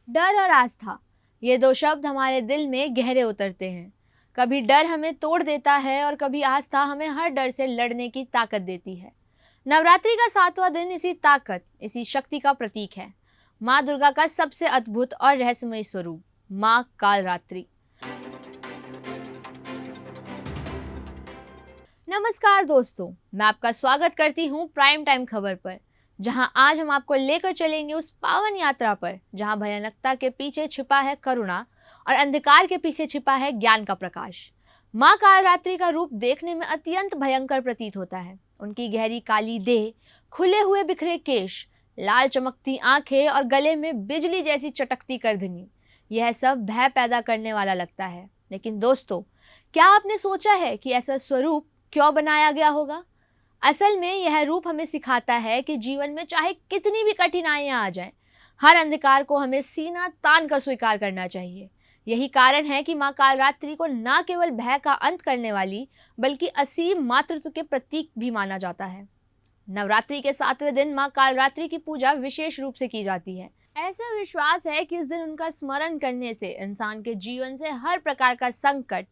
डर और आस्था, ये दो शब्द हमारे दिल में गहरे उतरते हैं। कभी डर हमें तोड़ देता है और कभी आस्था हमें हर डर से लड़ने की ताकत देती है। नवरात्रि का 7वां दिन इसी ताकत, इसी शक्ति का प्रतीक है। माँ दुर्गा का सबसे अद्भुत और रहस्यमय स्वरूप, माँ कालरात्रि। नमस्कार दोस्तों, मैं आपका स्वागत करती हूँ प्राइम टाइम खबर पर, जहां आज हम आपको लेकर चलेंगे उस पावन यात्रा पर जहां भयानकता के पीछे छिपा है करुणा और अंधकार के पीछे छिपा है ज्ञान का प्रकाश। माँ कालरात्रि का रूप देखने में अत्यंत भयंकर प्रतीत होता है। उनकी गहरी काली देह, खुले हुए बिखरे केश, लाल चमकती आंखें और गले में बिजली जैसी चटकती करधनी, यह सब भय पैदा करने वाला लगता है। लेकिन दोस्तों, क्या आपने सोचा है कि ऐसा स्वरूप क्यों बनाया गया होगा? असल में यह रूप हमें सिखाता है कि जीवन में चाहे कितनी भी कठिनाइयां आ जाएं, हर अंधकार को हमें सीना तान कर स्वीकार करना चाहिए। यही कारण है कि माँ कालरात्रि को न केवल भय का अंत करने वाली बल्कि असीम मातृत्व के प्रतीक भी माना जाता है। नवरात्रि के 7वें दिन माँ कालरात्रि की पूजा विशेष रूप से की जाती है। ऐसा विश्वास है कि इस दिन उनका स्मरण करने से इंसान के जीवन से हर प्रकार का संकट,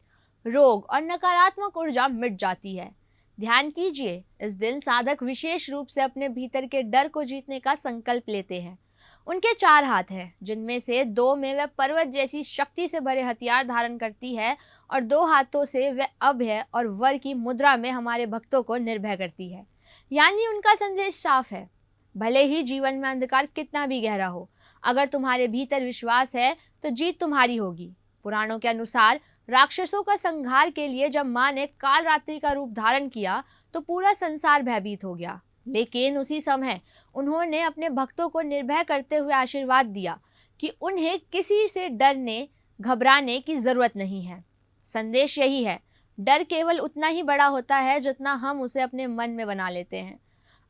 रोग और नकारात्मक ऊर्जा मिट जाती है। ध्यान कीजिए, इस दिन साधक विशेष रूप से अपने भीतर के डर को जीतने का संकल्प लेते हैं। उनके 4 हाथ हैं, जिनमें से 2 में वह पर्वत जैसी शक्ति से भरे हथियार धारण करती है और 2 हाथों से वह अभय और वर की मुद्रा में हमारे भक्तों को निर्भय करती है। यानी उनका संदेश साफ है, भले ही जीवन में अंधकार कितना भी गहरा हो, अगर तुम्हारे भीतर विश्वास है तो जीत तुम्हारी होगी। पुराणों के अनुसार राक्षसों का संहार के लिए जब माँ ने कालरात्रि का रूप धारण किया तो पूरा संसार भयभीत हो गया। लेकिन उसी समय उन्होंने अपने भक्तों को निर्भय करते हुए आशीर्वाद दिया कि उन्हें किसी से डरने घबराने की जरूरत नहीं है। संदेश यही है, डर केवल उतना ही बड़ा होता है जितना हम उसे अपने मन में बना लेते हैं।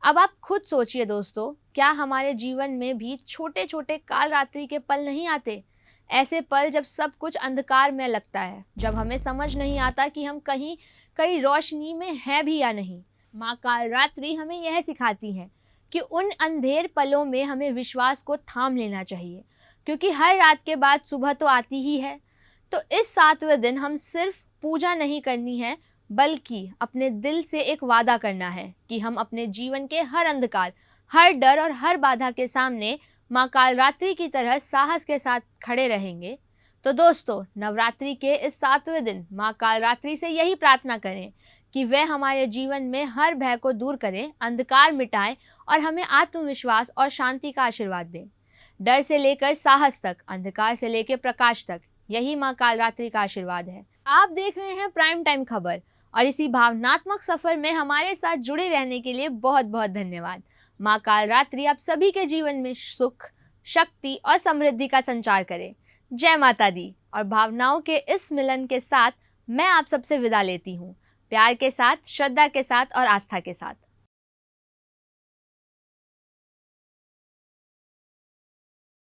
अब आप खुद सोचिए दोस्तों, क्या हमारे जीवन में भी छोटे छोटे कालरात्रि के पल नहीं आते? ऐसे पल जब सब कुछ अंधकार में लगता है, जब हमें समझ नहीं आता कि हम कहीं रोशनी में हैं भी या नहीं। माँ कालरात्रि हमें यह सिखाती है कि उन अंधेर पलों में हमें विश्वास को थाम लेना चाहिए, क्योंकि हर रात के बाद सुबह तो आती ही है। तो इस 7वें दिन हम सिर्फ पूजा नहीं करनी है, बल्कि अपने दिल से एक वादा करना है कि हम अपने जीवन के हर अंधकार, हर डर और हर बाधा के सामने माँ कालरात्रि की तरह साहस के साथ खड़े रहेंगे। तो दोस्तों, नवरात्रि के इस 7वें दिन माँ कालरात्रि से यही प्रार्थना करें कि वह हमारे जीवन में हर भय को दूर करें, अंधकार मिटाएं और हमें आत्मविश्वास और शांति का आशीर्वाद दें। डर से लेकर साहस तक, अंधकार से लेकर प्रकाश तक, यही माँ कालरात्रि का आशीर्वाद है। आप देख रहे हैं प्राइम टाइम खबर और इसी भावनात्मक सफर में हमारे साथ जुड़े रहने के लिए बहुत बहुत धन्यवाद। माँ कालरात्रि आप सभी के जीवन में सुख, शक्ति और समृद्धि का संचार करे। जय माता दी। और भावनाओं के इस मिलन के साथ मैं आप सबसे विदा लेती हूँ, प्यार के साथ, श्रद्धा के साथ और आस्था के साथ।